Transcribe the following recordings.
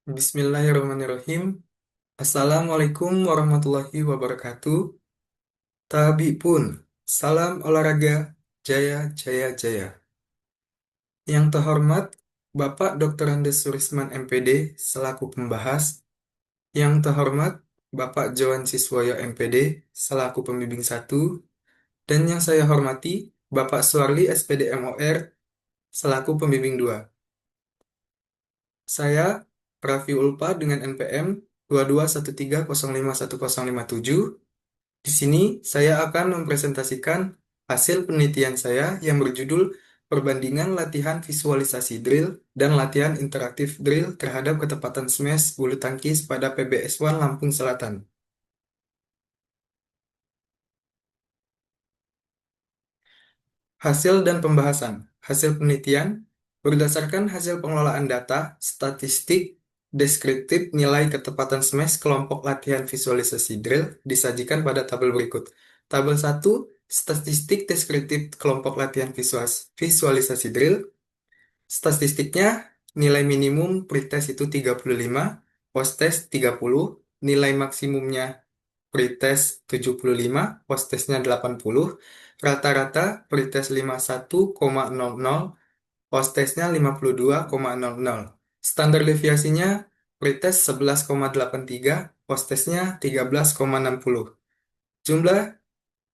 Bismillahirrahmanirrahim. Assalamualaikum warahmatullahi wabarakatuh. Tabi pun, salam olahraga, jaya, jaya, jaya. Yang terhormat, Bapak Dr. Andes Surisman MPD, selaku pembahas. Yang terhormat, Bapak Johan Siswoyo MPD, selaku pembimbing satu. Dan yang saya hormati, Bapak Suarli SPD MOR, selaku pembimbing 2. Saya, Raffi Ulpa dengan NPM 2213051057. Di sini saya akan mempresentasikan hasil penelitian saya yang berjudul Perbandingan Latihan Visualisasi Drill dan Latihan Interaktif Drill terhadap Ketepatan Smash Bulu Tangkis pada PBS1 Lampung Selatan. Hasil dan pembahasan. Hasil penelitian berdasarkan hasil pengelolaan data, statistik, deskriptif nilai ketepatan smash kelompok latihan visualisasi drill disajikan pada tabel berikut. Tabel 1, statistik deskriptif kelompok latihan visualisasi drill. Statistiknya, nilai minimum pretest itu 35, post-test 30, nilai maksimumnya pretest 75, post-testnya 80, rata-rata pretest 51,00, post-testnya 52,00. Standar deviasinya pretest 11,83, post-testnya 13,60. Jumlah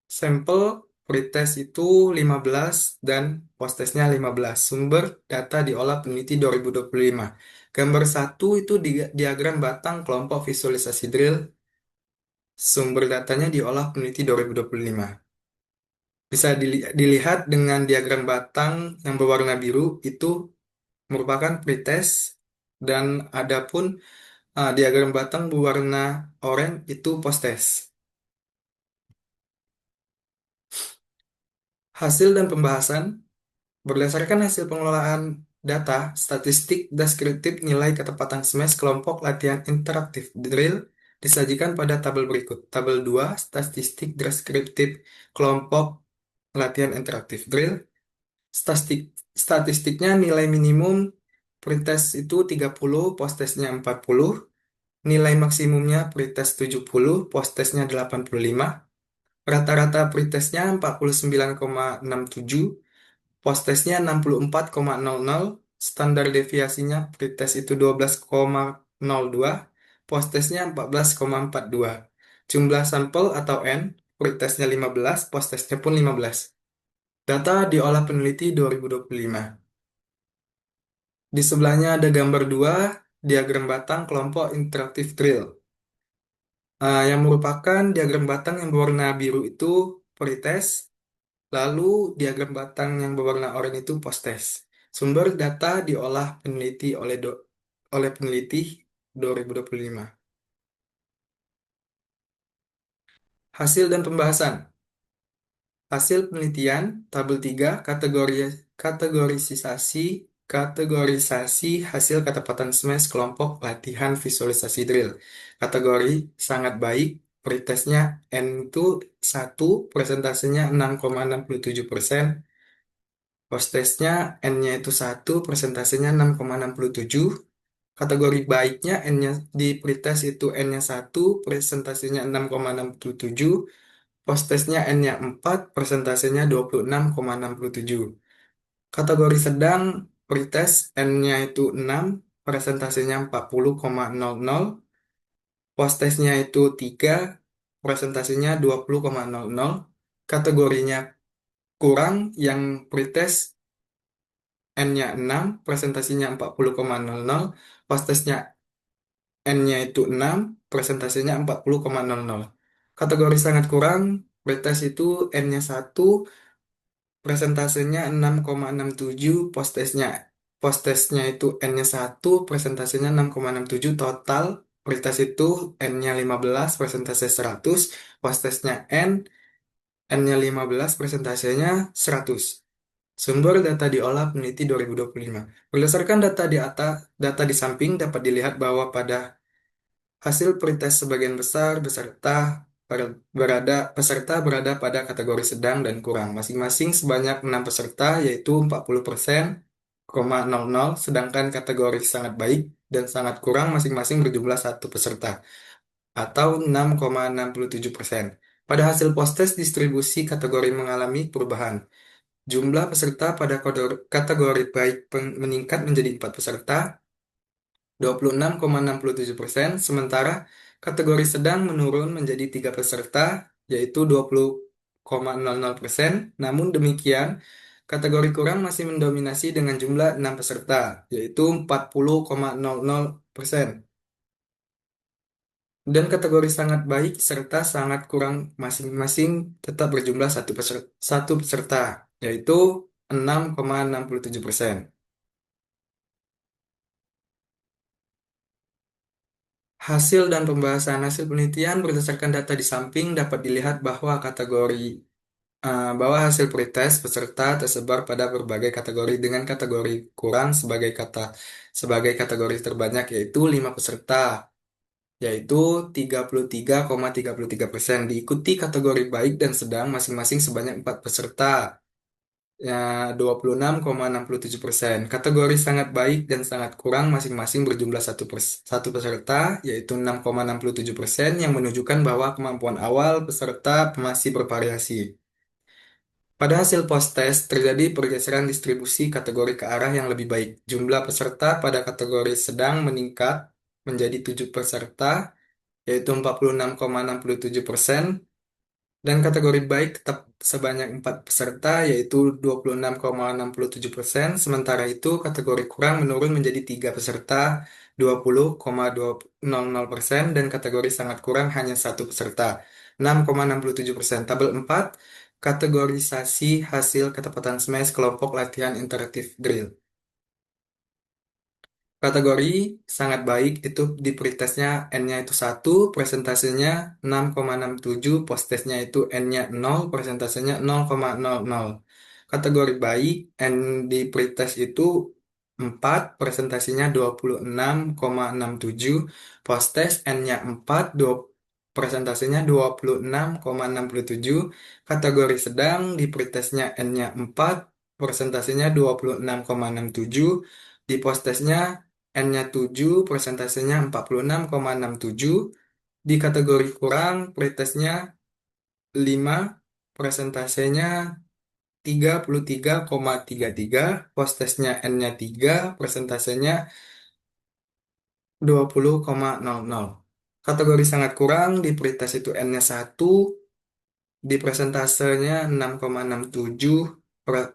sampel pretest itu 15 dan post-testnya 15. Sumber data diolah peneliti 2025. Gambar 1 itu diagram batang kelompok visualisasi drill. Sumber datanya diolah peneliti 2025. Bisa dilihat dengan diagram batang yang berwarna biru itu merupakan pretest dan adapun diagram batang berwarna oranye itu post-test. Hasil dan pembahasan. Berdasarkan hasil pengelolaan data, statistik deskriptif nilai ketepatan smash kelompok latihan interaktif drill disajikan pada tabel berikut. Tabel 2, statistik deskriptif kelompok latihan interaktif drill. Statistiknya nilai minimum pretest itu 30, post-testnya 40. Nilai maksimumnya pretest 70, post-testnya 85. Rata-rata pretestnya 49,67. Post-testnya 64,00, standar deviasinya pretest itu 12,02, post-testnya 14,42. Jumlah sampel atau N, pretestnya 15, post-testnya pun 15. Data diolah peneliti 2025. Di sebelahnya ada gambar 2, diagram batang kelompok interaktif drill. Yang merupakan diagram batang yang berwarna biru itu pretest, lalu diagram batang yang berwarna oranye itu post-test. Sumber data diolah peneliti oleh peneliti 2025. Hasil dan pembahasan. Hasil penelitian tabel 3 kategorisasi kategorisasi hasil ketepatan smash kelompok latihan visualisasi drill. Kategori sangat baik, pretestnya N itu 1, presentasenya 6,67%. Post-testnya N-nya itu 1, presentasenya 6,67. Kategori baiknya N-nya di pretest itu N-nya 1, presentasinya 6,67. Post-testnya N-nya 4, presentasenya 26,67. Kategori sedang pretest N-nya itu 6, presentasinya 40,00. Post-testnya itu 3, presentasinya 20,00. Kategorinya kurang yang pretest N-nya 6, presentasinya 40,00, post-testnya N-nya itu 6, presentasinya 40,00. Kategori sangat kurang, pretest itu N-nya 1, presentasenya 6,67, post-testnya itu N-nya 1, presentasenya 6,67, total pretest itu N-nya 15, presentasi 100, post-testnya N-nya 15, presentasinya 100. Sumber data diolah peneliti 2025. Berdasarkan data di atas, data di samping dapat dilihat bahwa pada hasil pretest sebagian besar peserta berada pada kategori sedang dan kurang. Masing-masing sebanyak 6 peserta yaitu 40%, 0,00, sedangkan kategori sangat baik dan sangat kurang masing-masing berjumlah satu peserta, atau 6,67%. Pada hasil post-test distribusi kategori mengalami perubahan. Jumlah peserta pada kategori baik meningkat menjadi 4 peserta, 26,67%, sementara kategori sedang menurun menjadi 3 peserta, yaitu 20,00%. Namun demikian, kategori kurang masih mendominasi dengan jumlah 6 peserta, yaitu 40,00%. Dan kategori sangat baik serta sangat kurang masing-masing tetap berjumlah satu peserta, yaitu 6,67%. Hasil dan pembahasan hasil penelitian berdasarkan data di samping dapat dilihat bahwa hasil pretest peserta tersebar pada berbagai kategori dengan kategori kurang sebagai kategori terbanyak, yaitu 5 peserta, yaitu 33,33%. Diikuti kategori baik dan sedang masing-masing sebanyak 4 peserta, ya, 26,67%. Kategori sangat baik dan sangat kurang masing-masing berjumlah satu peserta, yaitu 6,67%, yang menunjukkan bahwa kemampuan awal peserta masih bervariasi. Pada hasil post-test, terjadi pergeseran distribusi kategori ke arah yang lebih baik. Jumlah peserta pada kategori sedang meningkat menjadi 7 peserta, yaitu 46,67%, dan kategori baik tetap sebanyak 4 peserta, yaitu 26,67%. Sementara itu, kategori kurang menurun menjadi 3 peserta, 20,200%, dan kategori sangat kurang hanya satu peserta, 6,67%. Tabel 4, kategorisasi hasil ketepatan SMAS kelompok latihan interaktif drill. Kategori sangat baik itu di pretestnya N-nya itu 1, presentasenya 6,67, post-testnya itu N-nya 0, presentasenya 0,00. Kategori baik N di pretest itu 4, presentasinya 26,67, post-test N-nya 4, presentasinya 26,67. Kategori sedang di pretestnya N-nya 4, presentasinya 26,67, di post-testnya N-nya 7, presentasenya 46,67. Di kategori kurang, pretestnya 5, presentasenya 33,33, post-testnya N-nya 3, presentasenya 20,00. Kategori sangat kurang, di pretest itu N-nya 1, di presentasenya 6,67,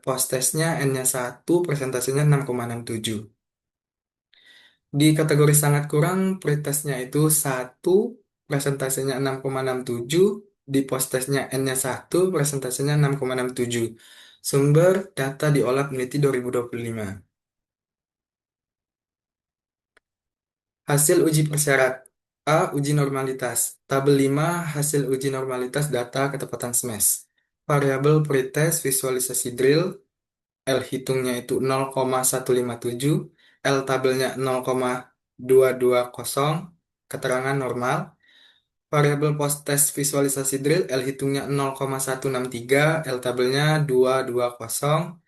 post-testnya N-nya 1, presentasenya 6,67. Di kategori sangat kurang, pretestnya itu 1, presentasinya 6,67, di post-testnya N-nya 1, presentasinya 6,67. Sumber data diolah peneliti 2025. Hasil uji persyarat. A. Uji normalitas. Tabel 5. Hasil uji normalitas data ketepatan SMAS. Variabel pretest visualisasi drill. L hitungnya itu 0,157, L tabelnya 0,220, keterangan normal. Variabel post test visualisasi drill, L hitungnya 0,163, L tabelnya 220,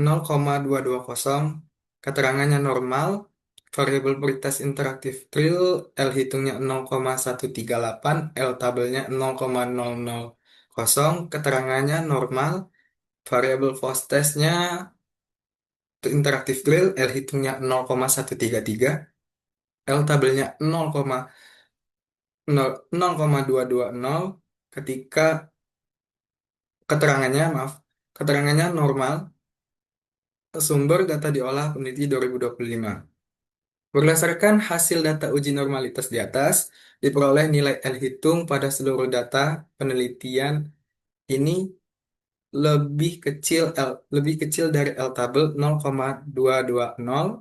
0,220, keterangannya normal. Variabel pretest interaktif drill, L hitungnya 0,138, L tabelnya 0,000, keterangannya normal. Variabel post testnya interaktif drill, L hitungnya 0,133, L tabelnya 0,220, ketika keterangannya normal. Sumber data diolah peneliti 2025. Berdasarkan hasil data uji normalitas di atas, diperoleh nilai L hitung pada seluruh data penelitian ini lebih kecil dari L tabel 0,220.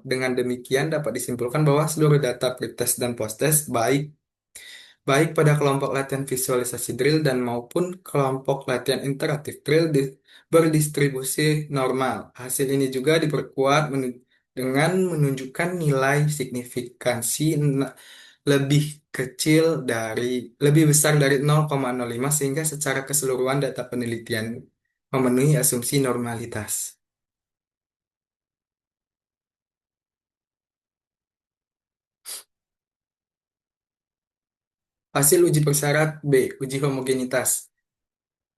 Dengan demikian dapat disimpulkan bahwa seluruh data pretest dan posttest baik pada kelompok latihan visualisasi drill dan maupun kelompok latihan interaktif drill berdistribusi normal. Hasil ini juga diperkuat dengan menunjukkan nilai signifikansi lebih kecil dari lebih besar dari 0,05, sehingga secara keseluruhan data penelitian memenuhi asumsi normalitas. Hasil uji persyarat B. Uji homogenitas.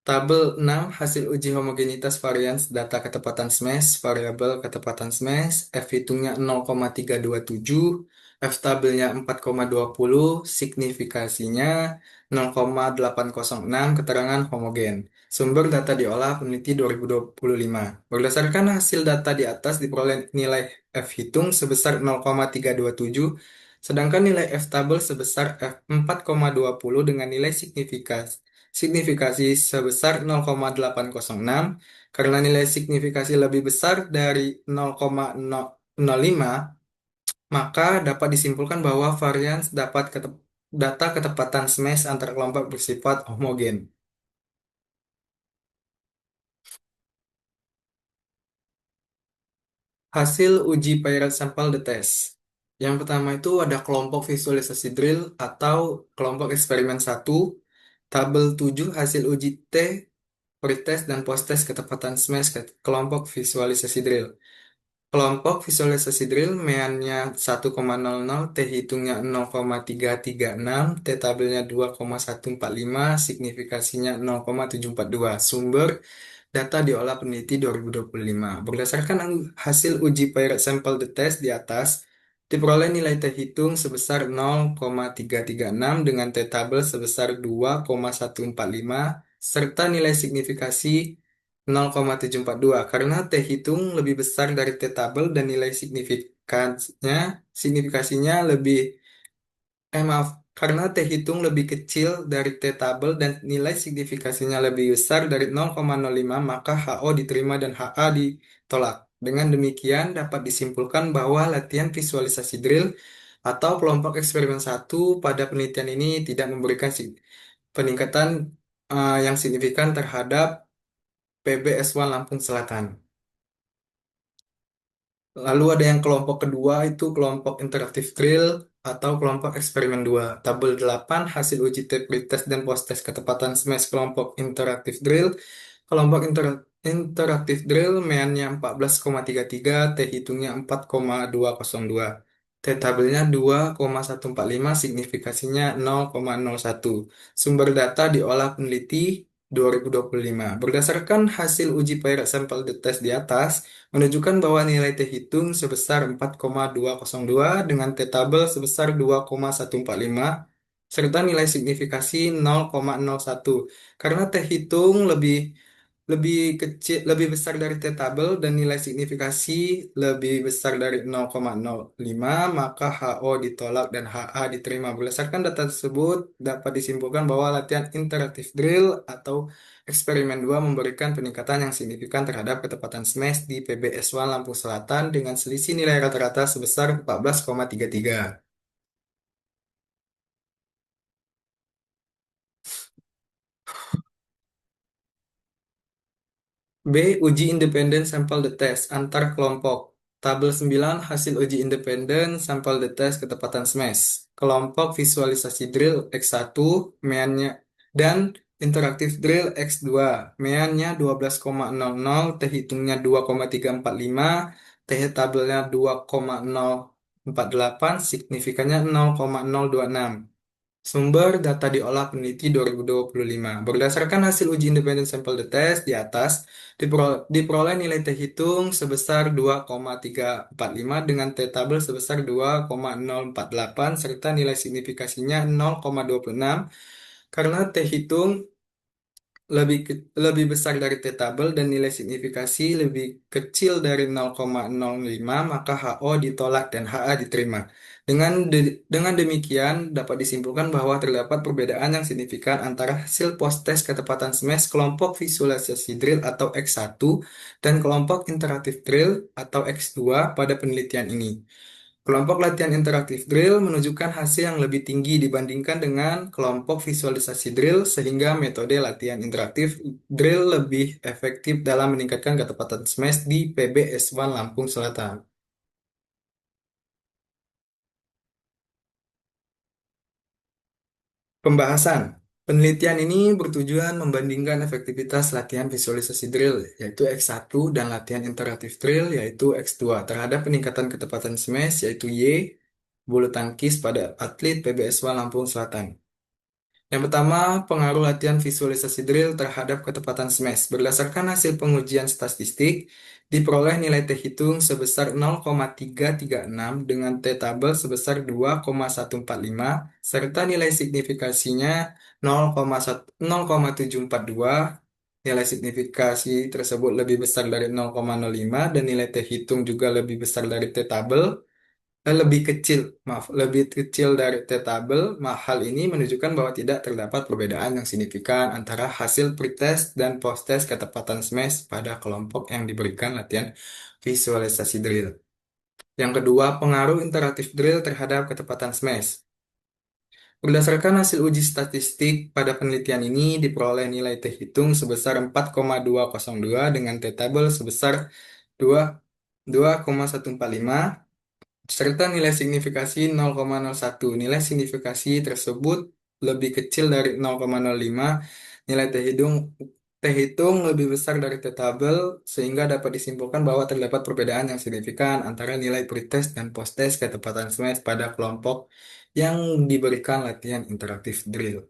Tabel 6 hasil uji homogenitas varians data ketepatan smash, variabel ketepatan smash, F hitungnya 0,327, F tabelnya 4,20, signifikasinya 0,806, keterangan homogen. Sumber data diolah peneliti 2025. Berdasarkan hasil data di atas diperoleh nilai F hitung sebesar 0,327, sedangkan nilai F tabel sebesar F 4,20 dengan nilai signifikasi sebesar 0,806. Karena nilai signifikasi lebih besar dari 0,005, maka dapat disimpulkan bahwa varians data ketepatan smash antar kelompok bersifat homogen. Hasil uji Paired Sample the Test. Yang pertama itu ada kelompok visualisasi drill atau kelompok eksperimen satu. Tabel 7 hasil uji T, pretest dan posttest ketepatan smash ke kelompok visualisasi drill. Kelompok visualisasi drill meannya 1,00, T hitungnya 0,336, T tabelnya 2,145, signifikasinya 0,742. Sumber data diolah peneliti 2025. Berdasarkan hasil uji Paired Sample the Test di atas, diperoleh nilai T hitung sebesar 0,336 dengan T tabel sebesar 2,145 serta nilai signifikasi 0,742. Karena T hitung lebih besar dari T tabel dan nilai signifikasinya lebih maaf, karena T hitung lebih kecil dari T tabel dan nilai signifikasinya lebih besar dari 0,05, maka HO diterima dan HA ditolak. Dengan demikian dapat disimpulkan bahwa latihan visualisasi drill atau kelompok eksperimen satu pada penelitian ini tidak memberikan peningkatan yang signifikan terhadap PBS1 Lampung Selatan. Lalu ada yang kelompok kedua itu kelompok interaktif drill atau kelompok eksperimen 2. Tabel 8 hasil uji pretest dan post-test ketepatan smash kelompok interaktif drill. Kelompok interaktif drill meannya 14,33, T hitungnya 4,202. T tabelnya 2,145, signifikasinya 0,01. Sumber data diolah peneliti 2025. Berdasarkan hasil uji Paired Sample the Test di atas, menunjukkan bahwa nilai T hitung sebesar 4,202 dengan T tabel sebesar 2,145 serta nilai signifikasi 0,01. Karena T hitung lebih kecil, lebih besar dari T tabel dan nilai signifikasi lebih besar dari 0,05, maka HO ditolak dan HA diterima. Berdasarkan data tersebut, dapat disimpulkan bahwa latihan interaktif drill atau eksperimen 2 memberikan peningkatan yang signifikan terhadap ketepatan smash di PBS1 Lampung Selatan dengan selisih nilai rata-rata sebesar 14,33. B. Uji independen sampel the test antar kelompok. Tabel 9 hasil uji independen sampel the test ketepatan smash. Kelompok visualisasi drill X1 meannya dan interaktif drill X2 meannya 12,00, T hitungnya 2,345, T tabelnya 2,048, signifikannya 0,026. Sumber data diolah peneliti 2025. Berdasarkan hasil uji independen sampel the test di atas, diperoleh nilai T hitung sebesar 2,345 dengan T tabel sebesar 2,048 serta nilai signifikasinya 0,26. Karena T hitung lebih besar dari T tabel dan nilai signifikasi lebih kecil dari 0,05, maka HO ditolak dan HA diterima. Dengan demikian dapat disimpulkan bahwa terdapat perbedaan yang signifikan antara hasil post-test ketepatan smash kelompok visualisasi drill atau X1 dan kelompok interaktif drill atau X2 pada penelitian ini. Kelompok latihan interaktif drill menunjukkan hasil yang lebih tinggi dibandingkan dengan kelompok visualisasi drill sehingga metode latihan interaktif drill lebih efektif dalam meningkatkan ketepatan smash di PBS1 Lampung Selatan. Pembahasan. Penelitian ini bertujuan membandingkan efektivitas latihan visualisasi drill, yaitu X1, dan latihan interaktif drill, yaitu X2, terhadap peningkatan ketepatan smash, yaitu Y, bulu tangkis pada atlet PBSW Lampung Selatan. Yang pertama, pengaruh latihan visualisasi drill terhadap ketepatan smash. Berdasarkan hasil pengujian statistik, diperoleh nilai T hitung sebesar 0,336 dengan T tabel sebesar 2,145 serta nilai signifikasinya 0,742. Nilai signifikasi tersebut lebih besar dari 0,05 dan nilai T hitung juga lebih besar dari T tabel. Lebih kecil, maaf, lebih kecil dari T-tabel. Hal ini menunjukkan bahwa tidak terdapat perbedaan yang signifikan antara hasil pretest dan post-test ketepatan smash pada kelompok yang diberikan latihan visualisasi drill. Yang kedua, pengaruh interaktif drill terhadap ketepatan smash. Berdasarkan hasil uji statistik pada penelitian ini diperoleh nilai T hitung sebesar 4,202 dengan T-tabel sebesar 2 2,145 serta nilai signifikasi 0,01. Nilai signifikasi tersebut lebih kecil dari 0,05. Nilai T hitung lebih besar dari T tabel sehingga dapat disimpulkan bahwa terdapat perbedaan yang signifikan antara nilai pretest dan post-test ketepatan smash pada kelompok yang diberikan latihan interaktif drill.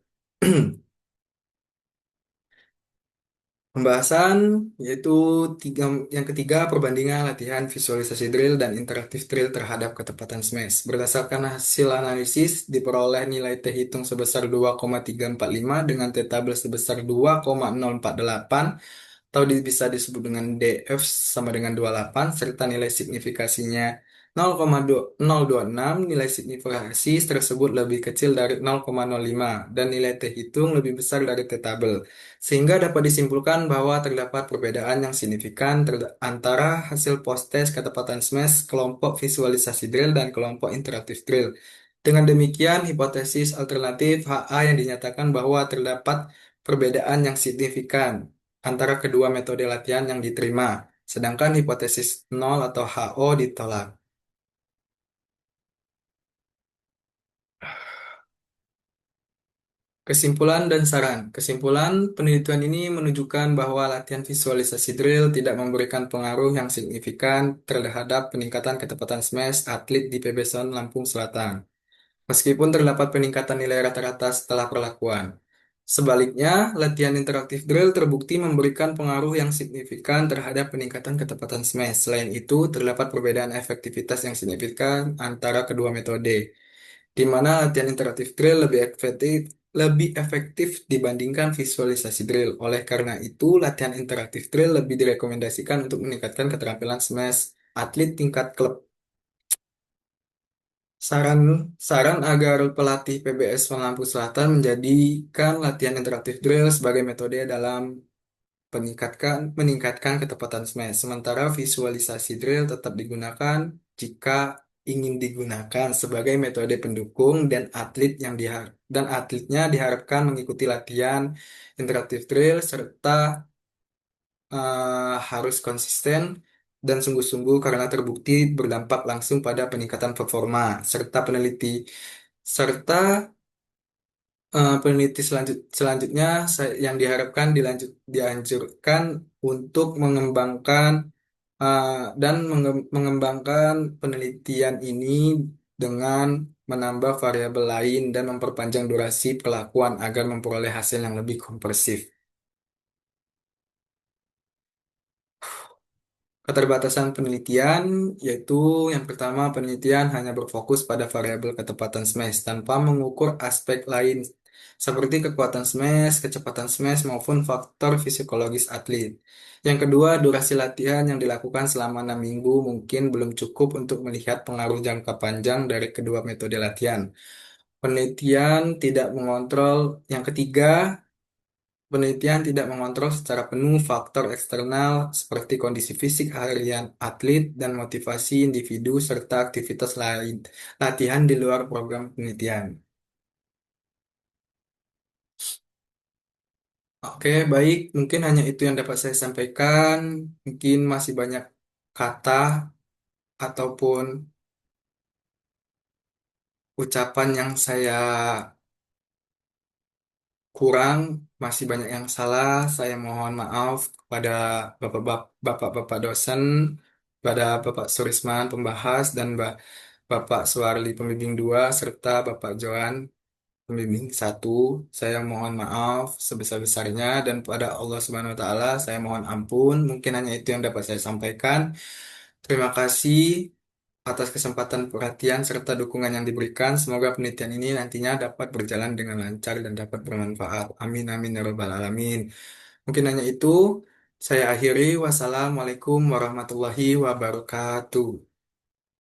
Pembahasan yaitu tiga, yang ketiga perbandingan latihan visualisasi drill dan interaktif drill terhadap ketepatan smash. Berdasarkan hasil analisis diperoleh nilai T hitung sebesar 2,345 dengan T tabel sebesar 2,048 atau bisa disebut dengan DF sama dengan 28 serta nilai signifikasinya 0,026. Nilai signifikasi tersebut lebih kecil dari 0,05 dan nilai T hitung lebih besar dari T tabel sehingga dapat disimpulkan bahwa terdapat perbedaan yang signifikan antara hasil post-test ketepatan smash kelompok visualisasi drill dan kelompok interaktif drill. Dengan demikian, hipotesis alternatif HA yang dinyatakan bahwa terdapat perbedaan yang signifikan antara kedua metode latihan yang diterima, sedangkan hipotesis nol atau HO ditolak. Kesimpulan dan saran. Kesimpulan penelitian ini menunjukkan bahwa latihan visualisasi drill tidak memberikan pengaruh yang signifikan terhadap peningkatan ketepatan smash atlet di PB Zone Lampung Selatan, meskipun terdapat peningkatan nilai rata-rata setelah perlakuan. Sebaliknya, latihan interaktif drill terbukti memberikan pengaruh yang signifikan terhadap peningkatan ketepatan smash. Selain itu, terdapat perbedaan efektivitas yang signifikan antara kedua metode di mana latihan interaktif drill lebih efektif dibandingkan visualisasi drill. Oleh karena itu, latihan interaktif drill lebih direkomendasikan untuk meningkatkan keterampilan smash atlet tingkat klub. Saran saran agar pelatih PBS Lampung Selatan menjadikan latihan interaktif drill sebagai metode dalam meningkatkan ketepatan smash. Sementara visualisasi drill tetap digunakan jika ingin digunakan sebagai metode pendukung dan atletnya diharapkan mengikuti latihan interaktif drill serta harus konsisten dan sungguh-sungguh karena terbukti berdampak langsung pada peningkatan performa serta peneliti selanjutnya yang diharapkan dianjurkan untuk mengembangkan uh, dan mengembangkan penelitian ini dengan menambah variabel lain dan memperpanjang durasi pelakuan agar memperoleh hasil yang lebih kompresif. Keterbatasan penelitian yaitu yang pertama penelitian hanya berfokus pada variabel ketepatan smash tanpa mengukur aspek lain seperti kekuatan smash, kecepatan smash maupun faktor psikologis atlet. Yang kedua, durasi latihan yang dilakukan selama 6 minggu mungkin belum cukup untuk melihat pengaruh jangka panjang dari kedua metode latihan. Penelitian tidak mengontrol. Yang ketiga, penelitian tidak mengontrol secara penuh faktor eksternal seperti kondisi fisik harian atlet dan motivasi individu serta aktivitas lain latihan di luar program penelitian. Oke, baik. Mungkin hanya itu yang dapat saya sampaikan. Mungkin masih banyak kata ataupun ucapan yang saya kurang, masih banyak yang salah. Saya mohon maaf kepada bapak-bapak dosen, pada Bapak Surisman pembahas dan Bapak Suwarli pembimbing 2 serta Bapak Joan. pembimbing satu, saya mohon maaf sebesar-besarnya dan pada Allah Subhanahu wa taala saya mohon ampun. Mungkin hanya itu yang dapat saya sampaikan. Terima kasih atas kesempatan perhatian serta dukungan yang diberikan. Semoga penelitian ini nantinya dapat berjalan dengan lancar dan dapat bermanfaat. Amin amin ya rabbal alamin. Mungkin hanya itu. Saya akhiri. Wassalamualaikum warahmatullahi wabarakatuh.